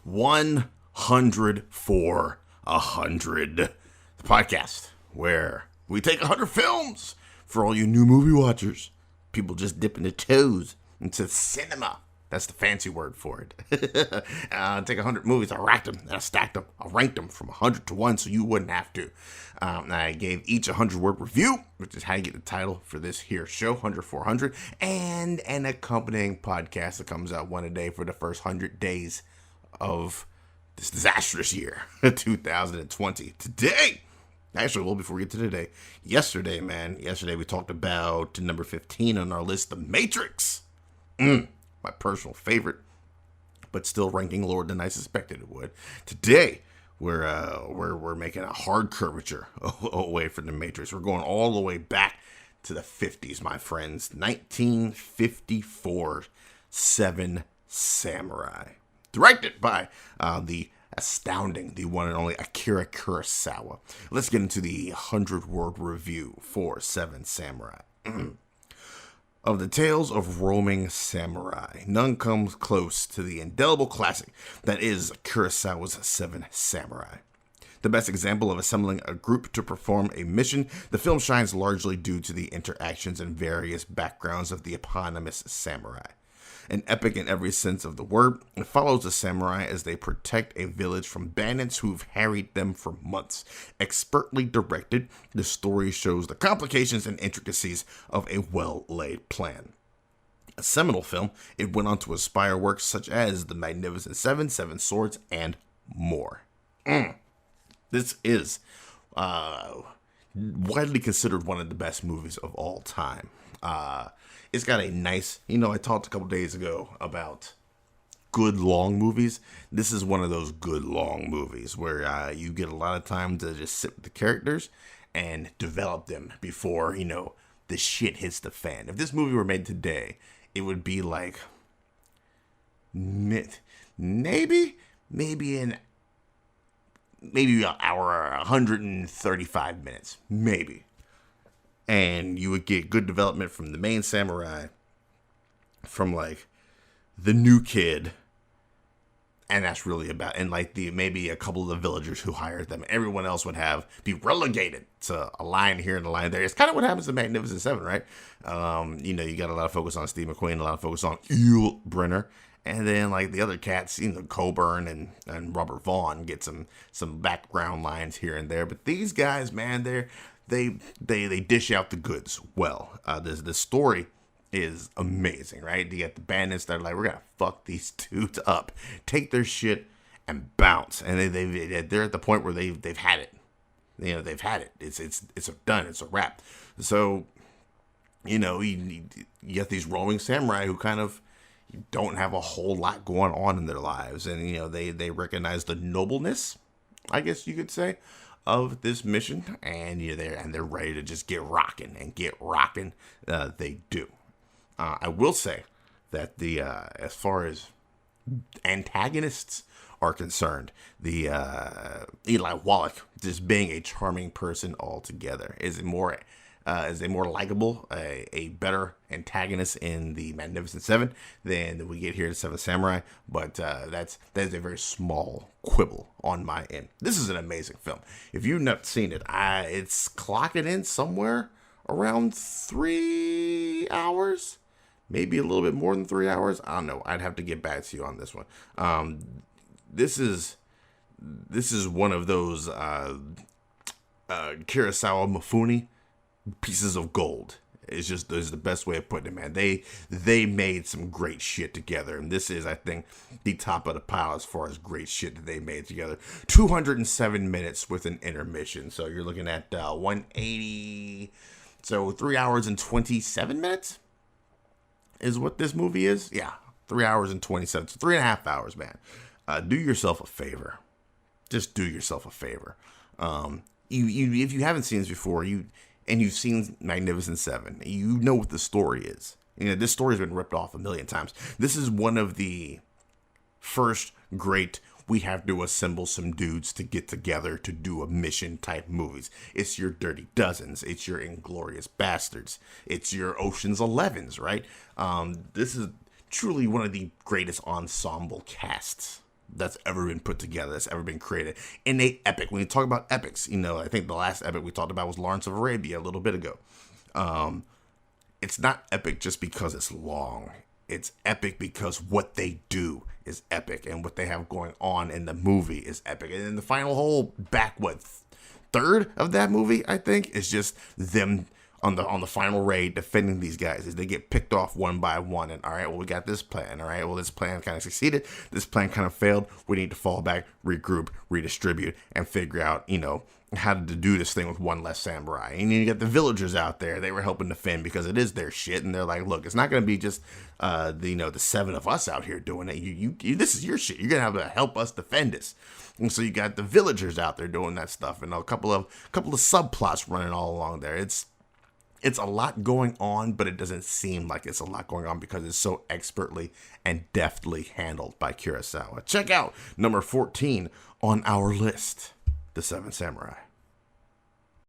100 for 100, the podcast where we take 100 films for all you new movie watchers, people just dipping their toes into cinema. That's the fancy word for it. Take 100 movies, I racked them, and I stacked them, I ranked them from 100 to 1 so you wouldn't have to. I gave each a 100-word review, which is how you get the title for this here show, 100 for 100, and an accompanying podcast that comes out one a day for the first 100 days of this disastrous year, 2020. Today, actually, well, before we get to today, yesterday we talked about number 15 on our list, The Matrix. My personal favorite, but still ranking lower than I suspected it would. Today, we're making a hard curvature away from The Matrix. We're going all the way back to the 50s, my friends. 1954, Seven Samurai. Directed by the astounding, the one and only Akira Kurosawa. Let's get into the 100-word review for Seven Samurai. Of the tales of roaming samurai, none comes close to the indelible classic that is Kurosawa's Seven Samurai. The best example of assembling a group to perform a mission, the film shines largely due to the interactions and various backgrounds of the eponymous samurai. An epic in every sense of the word, it follows the samurai as they protect a village from bandits who've harried them for months. Expertly directed, the story shows the complications and intricacies of a well-laid plan. A seminal film, it went on to inspire works such as The Magnificent Seven, Seven Swords, and more. This is widely considered one of the best movies of all time. It's got a nice, I talked a couple days ago about good long movies. This is one of those good long movies where you get a lot of time to just sit with the characters and develop them before, the shit hits the fan. If this movie were made today, it would be like maybe an hour, 135 minutes, maybe. And you would get good development from the main samurai, from like the new kid, and that's really about, and like maybe a couple of the villagers who hired them. Everyone else would be relegated to a line here and a line there. It's kind of what happens to Magnificent Seven, right? You got a lot of focus on Steve McQueen, a lot of focus on Yul Brynner, and then like the other cats, Coburn and Robert Vaughn get some background lines here and there. But these guys, man, they dish out the goods well. The story is amazing, right? You get the bandits that are like, we're gonna fuck these dudes up, take their shit and bounce, and they're at the point where they've had it. They've had it. It's done. It's a wrap. So, you get these roaming samurai who kind of don't have a whole lot going on in their lives, and they recognize the nobleness, I guess you could say, of this mission, and they're ready to just get rocking and get rocking. They do. I will say that as far as antagonists are concerned, the Eli Wallach, just being a charming person altogether, is a more likable, a better antagonist in the Magnificent Seven than we get here in Seven Samurai. But that is a very small quibble on my end. This is an amazing film. If you've not seen it, it's clocking in somewhere around 3 hours, maybe a little bit more than 3 hours. I don't know. I'd have to get back to you on this one. This is one of those Kurosawa Mifune pieces of gold. Is the best way of putting it, man. They made some great shit together, and this is, I think, the top of the pile as far as great shit that they made together. 207 minutes with an intermission, so you're looking at 180. So 3 hours and 27 minutes is what this movie is. Yeah, 3 hours and 27. So 3.5 hours, man. Do yourself a favor. Just do yourself a favor. If you haven't seen this before, and you've seen Magnificent Seven, you know what the story is. This story's been ripped off a million times. This is one of the first great, we have to assemble some dudes to get together to do a mission type movies. It's your Dirty Dozens. It's your Inglourious Bastards. It's your Ocean's 11s, right? This is truly one of the greatest ensemble casts that's ever been put together, that's ever been created in a epic. When you talk about epics, I think the last epic we talked about was Lawrence of Arabia a little bit ago. It's not epic just because it's long. It's epic because what they do is epic, and what they have going on in the movie is epic. And then the final whole third of that movie, I think, is just them on the final raid defending these guys as they get picked off one by one. And all right, well, we got this plan. All right, well, this plan kind of succeeded. This plan kind of failed. We need to fall back, regroup, redistribute, and figure out, how to do this thing with one less samurai. And you get the villagers out there. They were helping defend because it is their shit. And they're like, look, it's not going to be just, the 7 of us out here doing it. You this is your shit. You're going to have to help us defend this. And so you got the villagers out there doing that stuff, and a couple of subplots running all along there. It's a lot going on, but it doesn't seem like it's a lot going on because it's so expertly and deftly handled by Kurosawa. Check out number 14 on our list, The Seven Samurai.